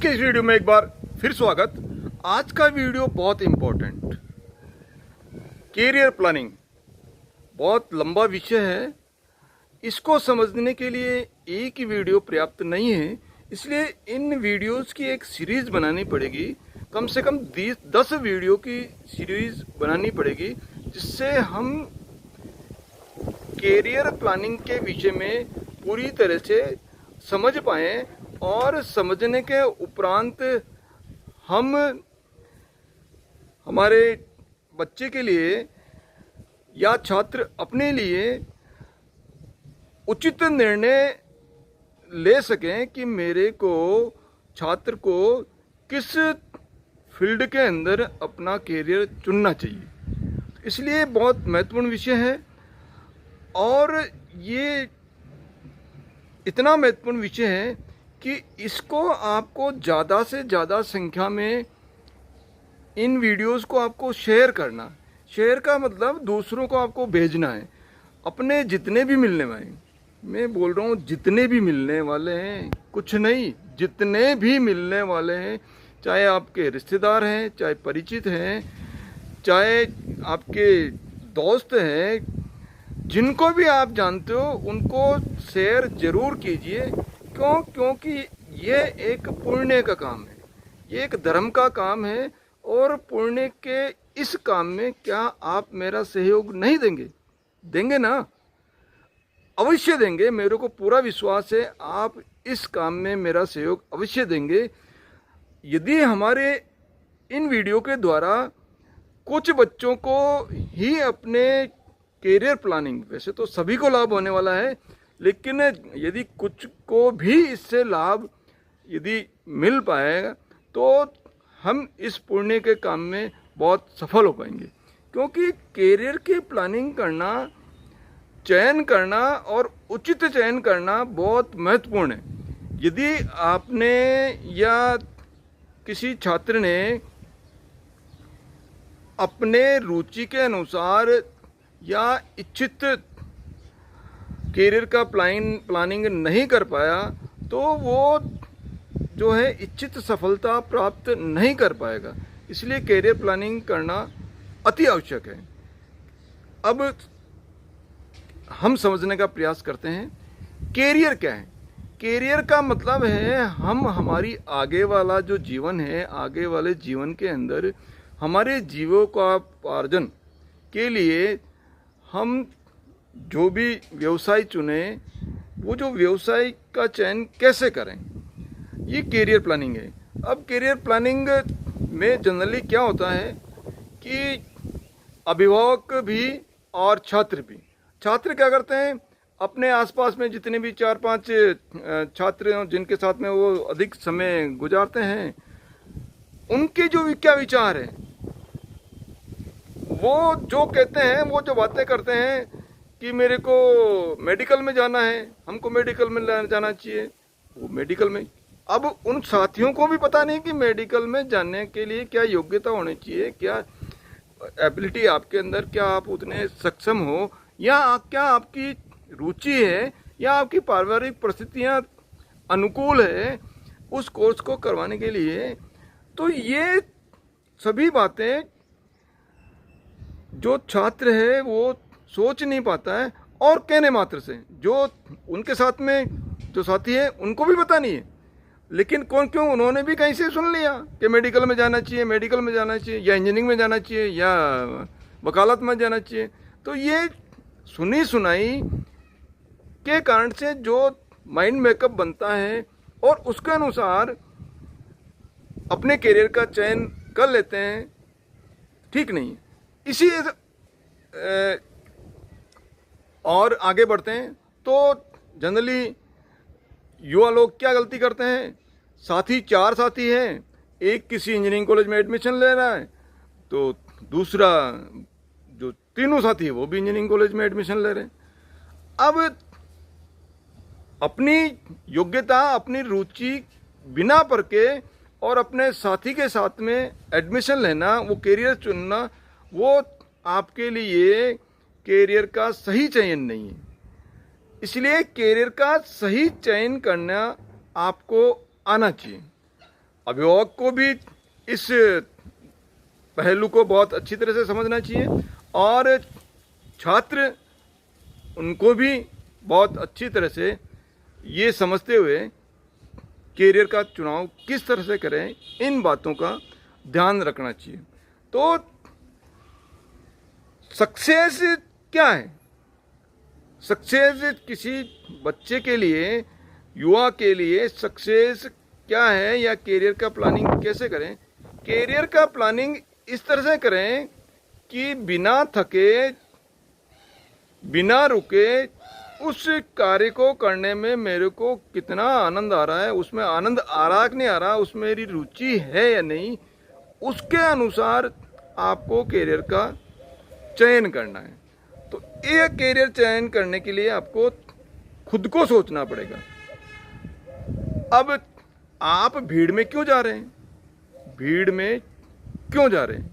के इस वीडियो में एक बार फिर स्वागत। आज का वीडियो बहुत इम्पोर्टेंट, कैरियर प्लानिंग बहुत लंबा विषय है। इसको समझने के लिए एक ही वीडियो पर्याप्त नहीं है, इसलिए इन वीडियोस की एक सीरीज बनानी पड़ेगी। कम से कम 10 वीडियो की सीरीज बनानी पड़ेगी, जिससे हम कैरियर प्लानिंग के विषय में पूरी तरह से समझ पाएँ और समझने के उपरांत हम हमारे बच्चे के लिए या छात्र अपने लिए उचित निर्णय ले सकें कि मेरे को छात्र को किस फील्ड के अंदर अपना कैरियर चुनना चाहिए। इसलिए बहुत महत्वपूर्ण विषय है और ये इतना महत्वपूर्ण विषय है कि इसको आपको ज़्यादा से ज़्यादा संख्या में इन वीडियोस को आपको शेयर करना। शेयर का मतलब दूसरों को आपको भेजना है। अपने जितने भी मिलने वाले, मैं बोल रहा हूँ जितने भी मिलने वाले हैं, कुछ नहीं, जितने भी मिलने वाले हैं, चाहे आपके रिश्तेदार हैं, चाहे परिचित हैं, चाहे आपके दोस्त हैं, जिनको भी आप जानते हो उनको शेयर ज़रूर कीजिए। क्योंकि ये एक पुण्य का काम है, ये एक धर्म का काम है। और पुण्य के इस काम में क्या आप मेरा सहयोग नहीं देंगे? देंगे ना? अवश्य देंगे। मेरे को पूरा विश्वास है आप इस काम में मेरा सहयोग अवश्य देंगे। यदि हमारे इन वीडियो के द्वारा कुछ बच्चों को ही अपने कैरियर प्लानिंग, वैसे तो सभी को लाभ होने वाला है, लेकिन यदि कुछ को भी इससे लाभ यदि मिल पाएगा तो हम इस पुण्य के काम में बहुत सफल हो पाएंगे। क्योंकि कैरियर की प्लानिंग करना, चयन करना और उचित चयन करना बहुत महत्वपूर्ण है। यदि आपने या किसी छात्र ने अपने रुचि के अनुसार या इच्छित कैरियर का प्लानिंग नहीं कर पाया तो वो जो है इच्छित सफलता प्राप्त नहीं कर पाएगा। इसलिए कैरियर प्लानिंग करना अति आवश्यक है। अब हम समझने का प्रयास करते हैं कैरियर क्या है। कैरियर का मतलब है हम हमारी आगे वाला जो जीवन है, आगे वाले जीवन के अंदर हमारे जीविकोपार्जन के लिए हम जो भी व्यवसाय चुने, वो जो व्यवसाय का चयन कैसे करें, ये कैरियर प्लानिंग है। अब कैरियर प्लानिंग में जनरली क्या होता है कि अभिभावक भी और छात्र भी। छात्र क्या करते हैं, अपने आसपास में जितने भी 4-5 छात्र जिनके साथ में वो अधिक समय गुजारते हैं, उनके जो क्या विचार हैं, वो जो कहते हैं, वो जो बातें करते हैं कि मेरे को मेडिकल में जाना है, हमको मेडिकल में जाना चाहिए, वो मेडिकल में। अब उन साथियों को भी पता नहीं कि मेडिकल में जाने के लिए क्या योग्यता होनी चाहिए, क्या एबिलिटी आपके अंदर, क्या आप उतने सक्षम हो, या क्या आपकी रुचि है, या आपकी पारिवारिक परिस्थितियाँ अनुकूल है उस कोर्स को करवाने के लिए। तो ये सभी बातें जो छात्र है वो सोच नहीं पाता है, और कहने मात्र से जो उनके साथ में जो साथी है उनको भी पता नहीं है। लेकिन क्यों उन्होंने भी कहीं से सुन लिया कि मेडिकल में जाना चाहिए, मेडिकल में जाना चाहिए, या इंजीनियरिंग में जाना चाहिए, या वकालत में जाना चाहिए। तो ये सुनी सुनाई के कारण से जो माइंड मेकअप बनता है और उसके अनुसार अपने कैरियर का चयन कर लेते हैं, ठीक नहीं। इसी और आगे बढ़ते हैं तो जनरली युवा लोग क्या गलती करते हैं, साथी 4 साथी हैं, एक किसी इंजीनियरिंग कॉलेज में एडमिशन ले रहा है, तो दूसरा जो तीनों साथी है वो भी इंजीनियरिंग कॉलेज में एडमिशन ले रहे हैं। अब अपनी योग्यता, अपनी रुचि बिना परखे और अपने साथी के साथ में एडमिशन लेना, वो कैरियर चुनना, वो आपके लिए कैरियर का सही चयन नहीं है। इसलिए कैरियर का सही चयन करना आपको आना चाहिए। अभिभावक को भी इस पहलू को बहुत अच्छी तरह से समझना चाहिए और छात्र उनको भी बहुत अच्छी तरह से ये समझते हुए कैरियर का चुनाव किस तरह से करें, इन बातों का ध्यान रखना चाहिए। तो सक्सेस क्या है? सक्सेस किसी बच्चे के लिए, युवा के लिए सक्सेस क्या है, या कैरियर का प्लानिंग कैसे करें? कैरियर का प्लानिंग इस तरह से करें कि बिना थके, बिना रुके उस कार्य को करने में मेरे को कितना आनंद आ रहा है, उसमें आनंद आ रहा कि नहीं आ रहा, उसमें मेरी रुचि है या नहीं, उसके अनुसार आपको कैरियर का चयन करना है। तो ये कैरियर चयन करने के लिए आपको खुद को सोचना पड़ेगा। अब आप भीड़ में क्यों जा रहे हैं? भीड़ में क्यों जा रहे हैं?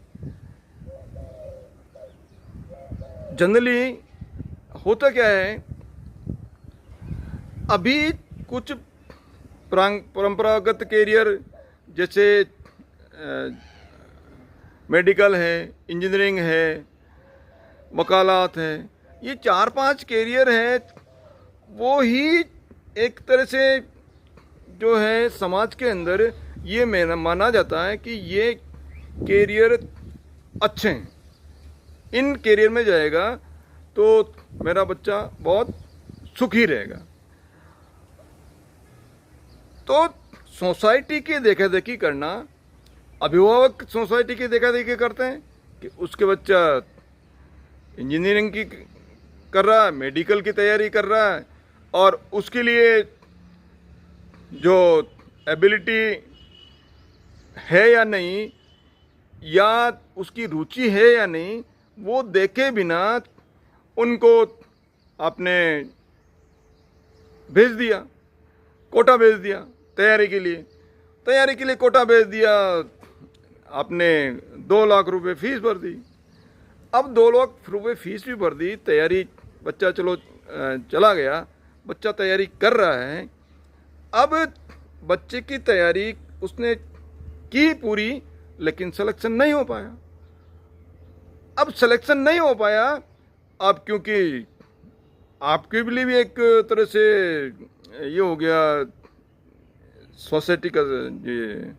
जनरली होता क्या है, अभी कुछ परंपरागत कैरियर जैसे मेडिकल है, इंजीनियरिंग है, वकालत है, ये 4-5 कैरियर है, वो ही एक तरह से जो है समाज के अंदर ये माना जाता है कि ये कैरियर अच्छे हैं, इन कैरियर में जाएगा तो मेरा बच्चा बहुत सुखी रहेगा। तो सोसाइटी की देखा देखी करना, अभिभावक सोसाइटी की देखा देखी करते हैं कि उसके बच्चा इंजीनियरिंग की कर रहा है, मेडिकल की तैयारी कर रहा है, और उसके लिए जो एबिलिटी है या नहीं, या उसकी रुचि है या नहीं, वो देखे बिना उनको आपने भेज दिया, कोटा भेज दिया तैयारी के लिए कोटा भेज दिया, आपने 2 लाख रुपए फीस भर दी। अब 2 लाख रुपए फीस भी भर दी, तैयारी बच्चा चलो चला गया, बच्चा तैयारी कर रहा है। अब बच्चे की तैयारी उसने की पूरी, लेकिन सिलेक्शन नहीं हो पाया। अब सिलेक्शन नहीं हो पाया, अब क्योंकि आपके लिए भी एक तरह से ये हो गया सोसाइटी का ये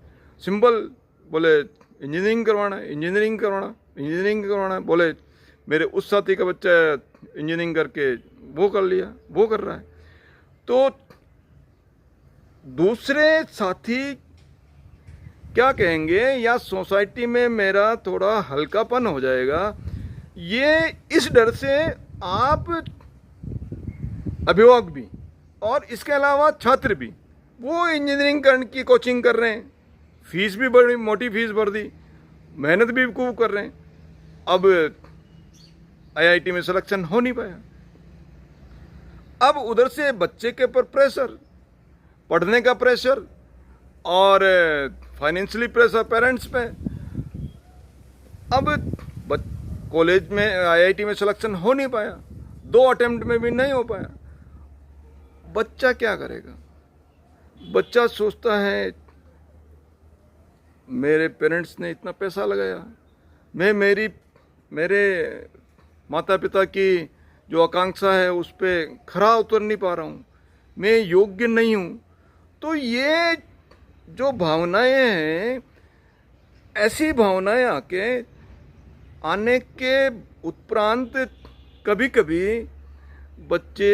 सिंबल, बोले इंजीनियरिंग करवाना, बोले मेरे उस साथी का बच्चा इंजीनियरिंग करके वो कर लिया, वो कर रहा है। तो दूसरे साथी क्या कहेंगे, या सोसाइटी में मेरा थोड़ा हल्कापन हो जाएगा, ये इस डर से आप अभिभावक भी और इसके अलावा छात्र भी वो इंजीनियरिंग करने की कोचिंग कर रहे हैं, फीस भी बड़ी मोटी फीस भर दी, मेहनत भी खूब कर रहे हैं। अब आईआईटी में सिलेक्शन हो नहीं पाया। अब उधर से बच्चे के ऊपर प्रेशर, पढ़ने का प्रेशर और फाइनेंशियली प्रेशर पेरेंट्स पे। अब कॉलेज में आईआईटी में सिलेक्शन हो नहीं पाया, 2 अटेम्प्ट में भी नहीं हो पाया। बच्चा क्या करेगा? बच्चा सोचता है मेरे पेरेंट्स ने इतना पैसा लगाया, मैं मेरे माता पिता की जो आकांक्षा है उस पर खरा उतर नहीं पा रहा हूँ, मैं योग्य नहीं हूँ। तो ये जो भावनाएं हैं, ऐसी भावनाएं आने के उपरांत कभी कभी बच्चे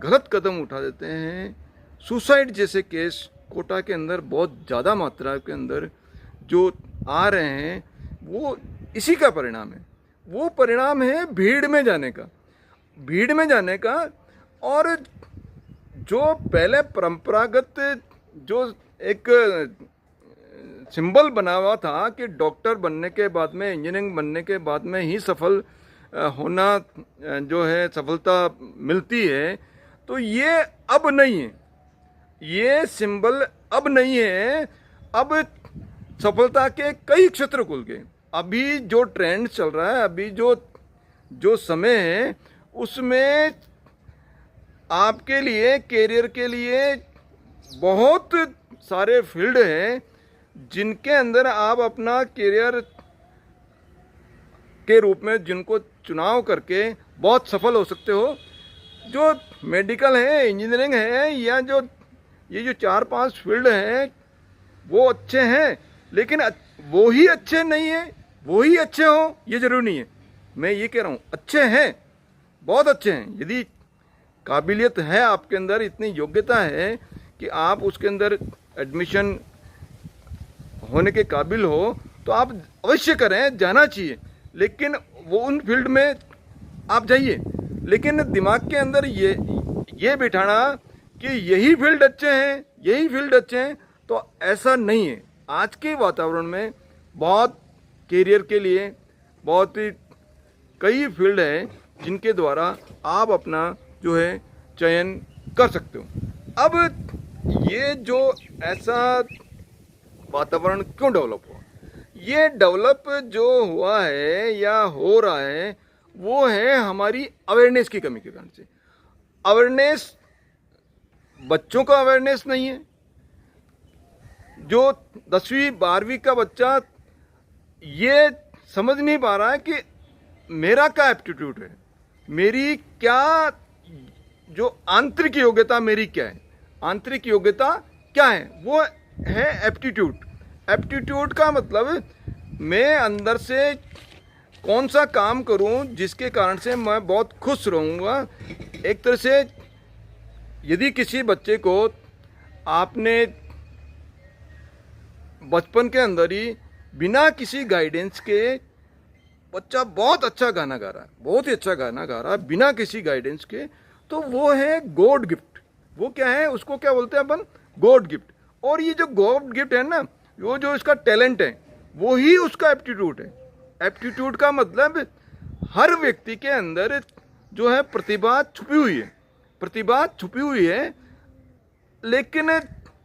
गलत कदम उठा देते हैं। सुसाइड जैसे केस कोटा के अंदर बहुत ज़्यादा मात्रा के अंदर जो आ रहे हैं, वो इसी का परिणाम है। वो परिणाम है भीड़ में जाने का। और जो पहले परंपरागत जो एक सिंबल बना हुआ था कि डॉक्टर बनने के बाद में, इंजीनियरिंग बनने के बाद में ही सफल होना जो है सफलता मिलती है, तो ये अब नहीं है, ये सिंबल अब नहीं है। अब सफलता के कई क्षेत्र खुल गए। अभी जो ट्रेंड चल रहा है, अभी जो समय है, उसमें आपके लिए कैरियर के लिए बहुत सारे फील्ड हैं जिनके अंदर आप अपना करियर के रूप में जिनको चुनाव करके बहुत सफल हो सकते हो। जो मेडिकल है, इंजीनियरिंग है, या जो ये जो 4-5 फील्ड हैं वो अच्छे हैं, लेकिन वो ही अच्छे नहीं है, वो ही अच्छे हो ये जरूरी नहीं है। मैं ये कह रहा हूँ अच्छे हैं, बहुत अच्छे हैं। यदि काबिलियत है आपके अंदर, इतनी योग्यता है कि आप उसके अंदर एडमिशन होने के काबिल हो, तो आप अवश्य करें, जाना चाहिए। लेकिन वो उन फील्ड में आप जाइए, लेकिन दिमाग के अंदर ये बिठाना कि यही फील्ड अच्छे हैं, यही फील्ड अच्छे हैं, तो ऐसा नहीं है। आज के वातावरण में बहुत करियर के लिए बहुत ही कई फील्ड हैं जिनके द्वारा आप अपना जो है चयन कर सकते हो। अब ये जो ऐसा वातावरण क्यों डेवलप हुआ, ये डेवलप जो हुआ है या हो रहा है वो है हमारी अवेयरनेस की कमी के कारण से। अवेयरनेस, बच्चों का अवेयरनेस नहीं है। जो 10वीं 12वीं का बच्चा ये समझ नहीं पा रहा है कि मेरा क्या एप्टीट्यूड है, मेरी क्या जो आंतरिक योग्यता मेरी क्या है, आंतरिक योग्यता क्या है, वो है एप्टीट्यूड। एप्टीट्यूड का मतलब मैं अंदर से कौन सा काम करूं जिसके कारण से मैं बहुत खुश रहूंगा। एक तरह से यदि किसी बच्चे को आपने बचपन के अंदर ही बिना किसी गाइडेंस के, बच्चा बहुत अच्छा गाना गा रहा है, बहुत ही अच्छा गाना गा रहा है बिना किसी गाइडेंस के, तो वो है गॉड गिफ्ट। वो क्या है, उसको क्या बोलते हैं अपन, गॉड गिफ्ट। और ये जो गॉड गिफ्ट है ना, वो जो इसका टैलेंट है वो ही उसका एप्टीट्यूड है। एप्टीट्यूड का मतलब हर व्यक्ति के अंदर जो है प्रतिभा छुपी हुई है, प्रतिभा छुपी हुई है, लेकिन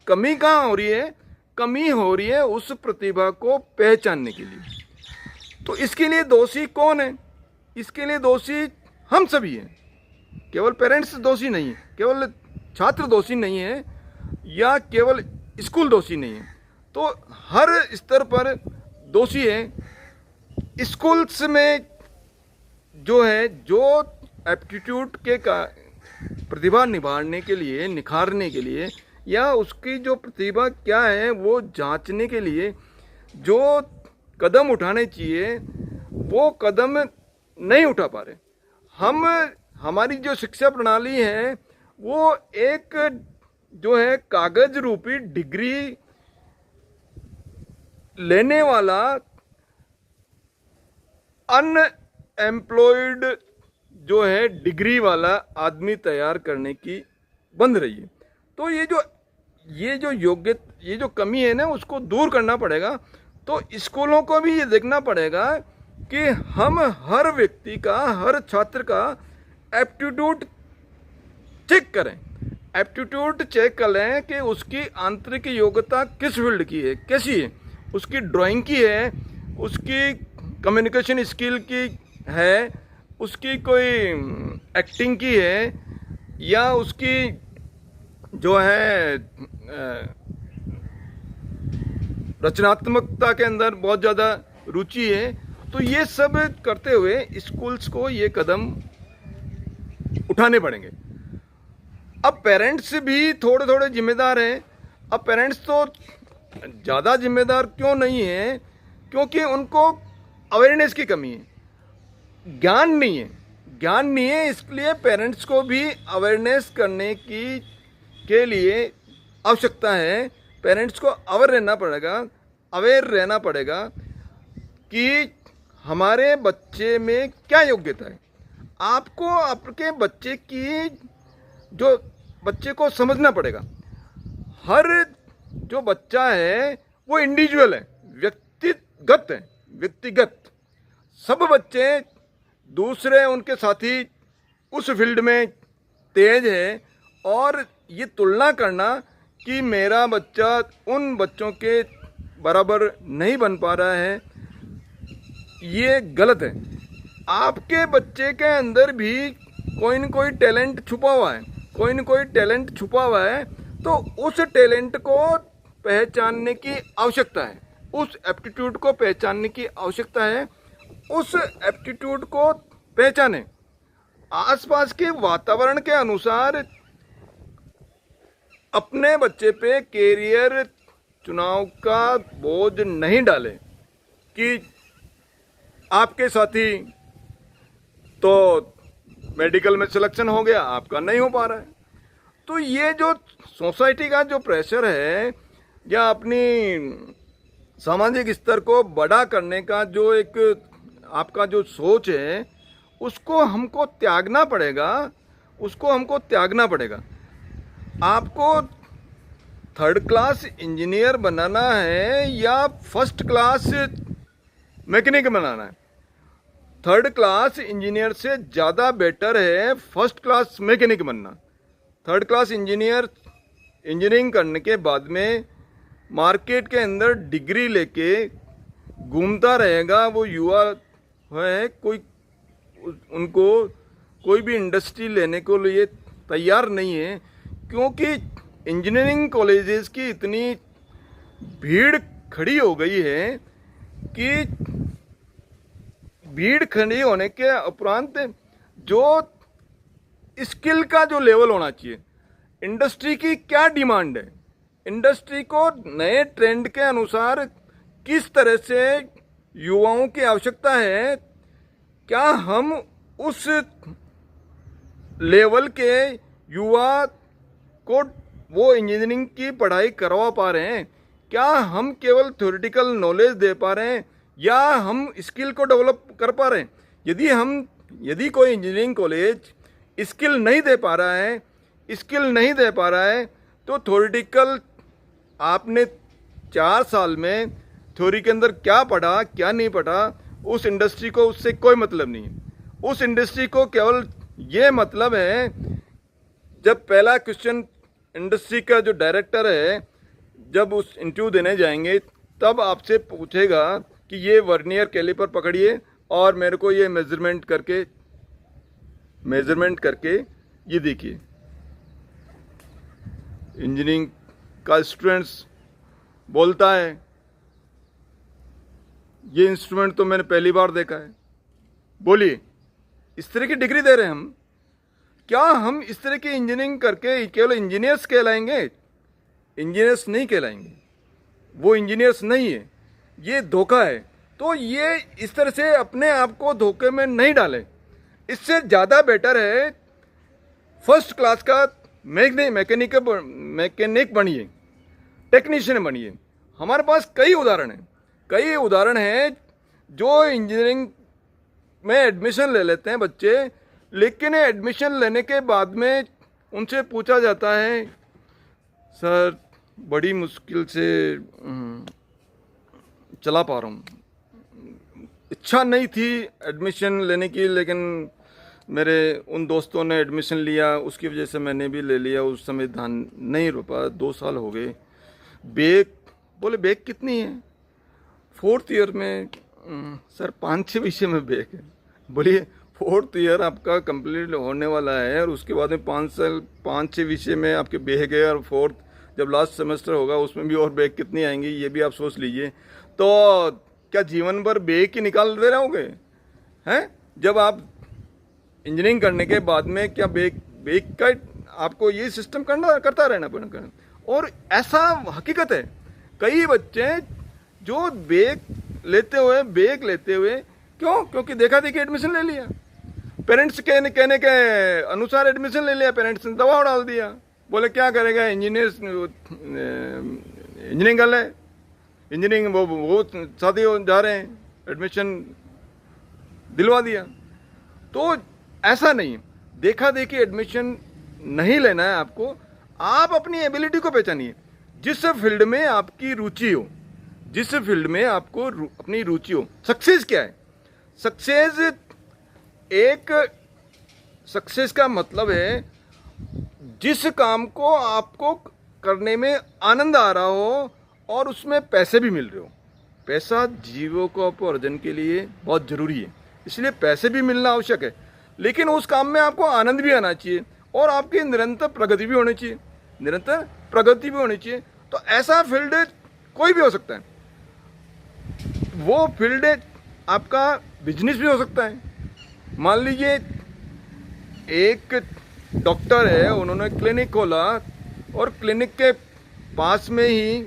कमी कहाँ हो रही है, कमी हो रही है उस प्रतिभा को पहचानने के लिए। तो इसके लिए दोषी कौन है, इसके लिए दोषी हम सभी हैं। केवल पेरेंट्स दोषी नहीं है, केवल छात्र दोषी नहीं है, या केवल स्कूल दोषी नहीं है, तो हर स्तर पर दोषी है। स्कूल्स में जो है, जो एप्टीट्यूड के का प्रतिभा निभाने के लिए, निखारने के लिए, या उसकी जो प्रतिभा क्या है वो जांचने के लिए जो कदम उठाने चाहिए वो कदम नहीं उठा पा रहे हम। हमारी जो शिक्षा प्रणाली है वो एक जो है कागज रूपी डिग्री लेने वाला अनएम्प्लॉयड जो है डिग्री वाला आदमी तैयार करने की बंद रही है। तो ये जो कमी है ना, उसको दूर करना पड़ेगा। तो स्कूलों को भी ये देखना पड़ेगा कि हम हर व्यक्ति का, हर छात्र का एप्टीट्यूड चेक करें। एप्टीट्यूड चेक करें कि उसकी आंतरिक योग्यता किस फील्ड की है, कैसी है, उसकी ड्राइंग की है, उसकी कम्युनिकेशन स्किल की है, उसकी कोई एक्टिंग की है, या उसकी जो है रचनात्मकता के अंदर बहुत ज़्यादा रुचि है। तो ये सब करते हुए स्कूल्स को ये कदम उठाने पड़ेंगे। अब पेरेंट्स भी थोड़े थोड़े जिम्मेदार हैं। अब पेरेंट्स तो ज़्यादा जिम्मेदार क्यों नहीं है, क्योंकि उनको अवेयरनेस की कमी है, ज्ञान नहीं है, ज्ञान नहीं है। इसलिए पेरेंट्स को भी अवेयरनेस करने की के लिए आवश्यकता है। पेरेंट्स को अवेयर रहना पड़ेगा कि हमारे बच्चे में क्या योग्यता है। आपको आपके बच्चे की जो बच्चे को समझना पड़ेगा। हर जो बच्चा है वो इंडिविजुअल है, व्यक्तिगत। सब बच्चे दूसरे उनके साथी उस फील्ड में तेज है, और ये तुलना करना कि मेरा बच्चा उन बच्चों के बराबर नहीं बन पा रहा है, ये गलत है। आपके बच्चे के अंदर भी कोई न कोई टैलेंट छुपा हुआ है, कोई न कोई टैलेंट छुपा हुआ है। तो उस टैलेंट को पहचानने की आवश्यकता है, उस एप्टीट्यूड को पहचानने की आवश्यकता है। उस एप्टीट्यूड को पहचाने, आसपास के वातावरण के अनुसार अपने बच्चे पे कैरियर चुनाव का बोझ नहीं डालें कि आपके साथी तो मेडिकल में सिलेक्शन हो गया, आपका नहीं हो पा रहा है। तो ये जो सोसाइटी का जो प्रेशर है या अपनी सामाजिक स्तर को बड़ा करने का जो एक आपका जो सोच है, उसको हमको त्यागना पड़ेगा, उसको हमको त्यागना पड़ेगा। आपको थर्ड क्लास इंजीनियर बनाना है या फर्स्ट क्लास मैकेनिक बनाना है? थर्ड क्लास इंजीनियर से ज़्यादा बेटर है फर्स्ट क्लास मैकेनिक बनना। थर्ड क्लास इंजीनियरिंग करने के बाद में मार्केट के अंदर डिग्री लेके घूमता रहेगा वो युवा है, उनको कोई भी इंडस्ट्री लेने को लिए तैयार नहीं है, क्योंकि इंजीनियरिंग कॉलेजेस की इतनी भीड़ खड़ी हो गई है कि भीड़ खड़ी होने के उपरांत जो स्किल का जो लेवल होना चाहिए, इंडस्ट्री की क्या डिमांड है, इंडस्ट्री को नए ट्रेंड के अनुसार किस तरह से युवाओं की आवश्यकता है, क्या हम उस लेवल के युवा को वो इंजीनियरिंग की पढ़ाई करवा पा रहे हैं? क्या हम केवल थ्योरेटिकल नॉलेज दे पा रहे हैं या हम स्किल को डेवलप कर पा रहे हैं? यदि कोई इंजीनियरिंग कॉलेज स्किल नहीं दे पा रहा है, तो थ्योरेटिकल आपने 4 साल में थ्योरी के अंदर क्या पढ़ा क्या नहीं पढ़ा, उस इंडस्ट्री को उससे कोई मतलब नहीं है। उस इंडस्ट्री को केवल ये मतलब है, जब पहला क्वेश्चन इंडस्ट्री का जो डायरेक्टर है जब उस इंटरव्यू देने जाएंगे तब आपसे पूछेगा कि ये वर्नियर कैलिपर पकड़िए और मेरे को ये मेजरमेंट करके ये देखिए। इंजीनियरिंग का स्टूडेंट्स बोलता है ये इंस्ट्रूमेंट तो मैंने पहली बार देखा है। बोलिए, इस तरह की डिग्री दे रहे हैं हम? क्या हम इस तरह की इंजीनियरिंग करके केवल इंजीनियर्स कहलाएंगे? इंजीनियर्स नहीं कहलाएंगे, वो इंजीनियर्स नहीं है, ये धोखा है। तो ये इस तरह से अपने आप को धोखे में नहीं डालें। इससे ज़्यादा बेटर है फर्स्ट क्लास का मैकेनिक बनिए, टेक्नीशियन बनिए। हमारे पास कई उदाहरण हैं जो इंजीनियरिंग में एडमिशन ले लेते हैं बच्चे, लेकिन एडमिशन लेने के बाद में उनसे पूछा जाता है, सर बड़ी मुश्किल से चला पा रहा हूँ, इच्छा नहीं थी एडमिशन लेने की, लेकिन मेरे उन दोस्तों ने एडमिशन लिया, उसकी वजह से मैंने भी ले लिया। उस समय ध्यान नहीं रुका, 2 साल हो गए। बैक कितनी है? 4th ईयर में सर 5-6 विषय में बैक है। बोलिए, 4th ईयर आपका कंप्लीट होने वाला है और उसके बाद में 5-6 विषय में आपके बैक है, और 4th जब लास्ट सेमेस्टर होगा उसमें भी और बैक कितनी आएंगी ये भी आप सोच लीजिए। तो क्या जीवन भर बैक ही निकाल दे रहोगे हैं? जब आप इंजीनियरिंग करने के बाद में क्या बैक का आपको ये सिस्टम करता रहना पड़ेगा। और ऐसा हकीकत है, कई बच्चे जो बैक लेते हुए क्यों? क्योंकि देखा देखी एडमिशन ले लिया, पेरेंट्स कहने के अनुसार एडमिशन ले लिया, पेरेंट्स ने दबाव डाल दिया, बोले क्या करेगा, इंजीनियरिंग कर ले, इंजीनियरिंग वो साथी जा रहे हैं, एडमिशन दिलवा दिया। तो ऐसा नहीं, देखा देखी एडमिशन नहीं लेना है आपको। आप अपनी एबिलिटी को पहचानिए, जिस फील्ड में आपकी रुचि हो, जिस फील्ड में आपको अपनी रुचि हो। सक्सेस क्या है? सक्सेस का मतलब है जिस काम को आपको करने में आनंद आ रहा हो और उसमें पैसे भी मिल रहे हो। पैसा जीविकोपार्जन के लिए बहुत जरूरी है, इसलिए पैसे भी मिलना आवश्यक है, लेकिन उस काम में आपको आनंद भी आना चाहिए और आपकी निरंतर प्रगति भी होनी चाहिए। तो ऐसा फील्ड कोई भी हो सकता है, वो फील्ड आपका बिजनेस भी हो सकता है। मान लीजिए एक डॉक्टर है, उन्होंने क्लिनिक खोला और क्लिनिक के पास में ही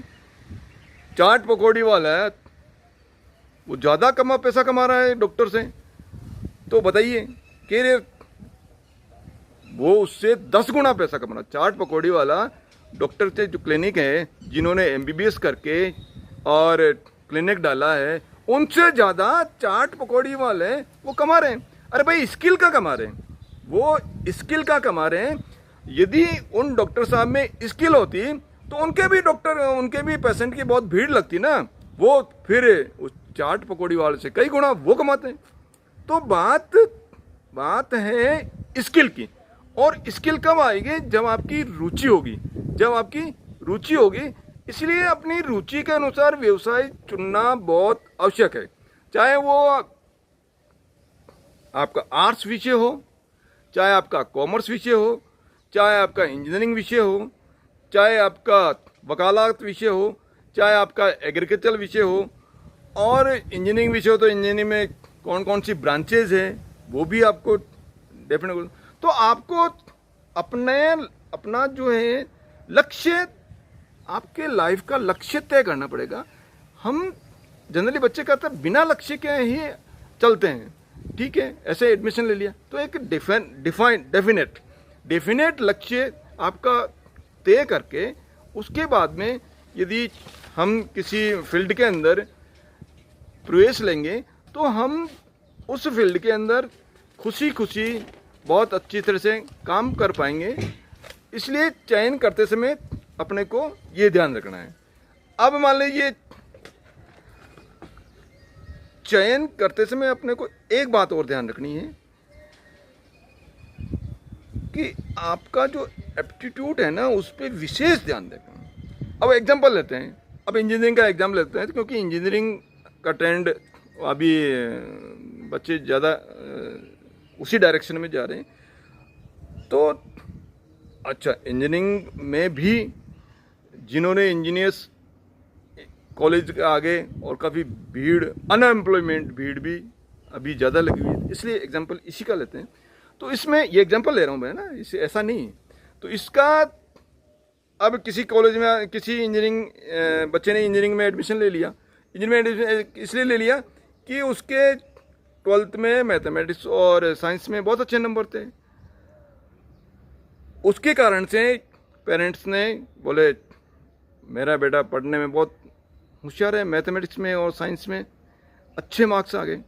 चाट पकौड़ी वाला है, वो ज़्यादा पैसा कमा रहा है डॉक्टर से, तो बताइए कि वो उससे 10 गुना पैसा कमा रहा है। चाट पकौड़ी वाला डॉक्टर से जो क्लिनिक है, जिन्होंने MBBS करके और क्लिनिक डाला है, उनसे ज़्यादा चाट पकौड़ी वाले वो कमा रहे हैं। अरे भाई, स्किल का कमा रहे हैं, वो स्किल का कमा रहे हैं। यदि उन डॉक्टर साहब में स्किल होती तो उनके भी पेशेंट की बहुत भीड़ लगती ना, वो फिर उस चाट पकौड़ी वाले से कई गुना वो कमाते हैं। तो बात है स्किल की, और स्किल कब आएगी? जब आपकी रुचि होगी, जब आपकी रुचि होगी। इसलिए अपनी रुचि के अनुसार व्यवसाय चुनना बहुत आवश्यक है, चाहे वो आपका आर्ट्स विषय हो, चाहे आपका कॉमर्स विषय हो, चाहे आपका इंजीनियरिंग विषय हो, चाहे आपका वकालत विषय हो, चाहे आपका एग्रीकल्चर विषय हो। और इंजीनियरिंग विषय हो तो इंजीनियरिंग में कौन कौन सी ब्रांचेज है वो भी आपको डेफिनेट। तो आपको अपना जो है लक्ष्य, आपके लाइफ का लक्ष्य तय करना पड़ेगा। हम जनरली बच्चे कहते हैं बिना लक्ष्य के ही चलते हैं, ठीक है, ऐसे एडमिशन ले लिया। तो एक डेफिनेट लक्ष्य आपका तय करके, उसके बाद में यदि हम किसी फील्ड के अंदर प्रवेश लेंगे तो हम उस फील्ड के अंदर खुशी बहुत अच्छी तरह से काम कर पाएंगे। इसलिए चयन करते समय अपने को ये ध्यान रखना है। अब मान लीजिए चयन करते समय अपने को एक बात और ध्यान रखनी है कि आपका जो एप्टीट्यूड है ना, उस पर विशेष ध्यान देना। अब एग्जांपल लेते हैं, अब इंजीनियरिंग का एग्जाम लेते हैं, क्योंकि इंजीनियरिंग का ट्रेंड अभी बच्चे ज़्यादा उसी डायरेक्शन में जा रहे हैं। तो अच्छा, इंजीनियरिंग में भी जिन्होंने इंजीनियर्स कॉलेज के आगे और काफ़ी भीड़, अनएम्प्लॉयमेंट भीड़ भी अभी ज़्यादा लगी हुई है, इसलिए एग्जांपल इसी का लेते हैं। तो इसमें ये एग्जांपल ले रहा हूँ मैं ना, इसे ऐसा नहीं। तो इसका अब किसी कॉलेज में किसी इंजीनियरिंग बच्चे ने इंजीनियरिंग में एडमिशन ले लिया। इंजीनियरिंग में इसलिए ले लिया कि उसके 12th में मैथमेटिक्स और साइंस में बहुत अच्छे नंबर थे। उसके कारण से पेरेंट्स ने बोले मेरा बेटा पढ़ने में बहुत होशियार है, मैथमेटिक्स में और साइंस में अच्छे मार्क्स आ गए।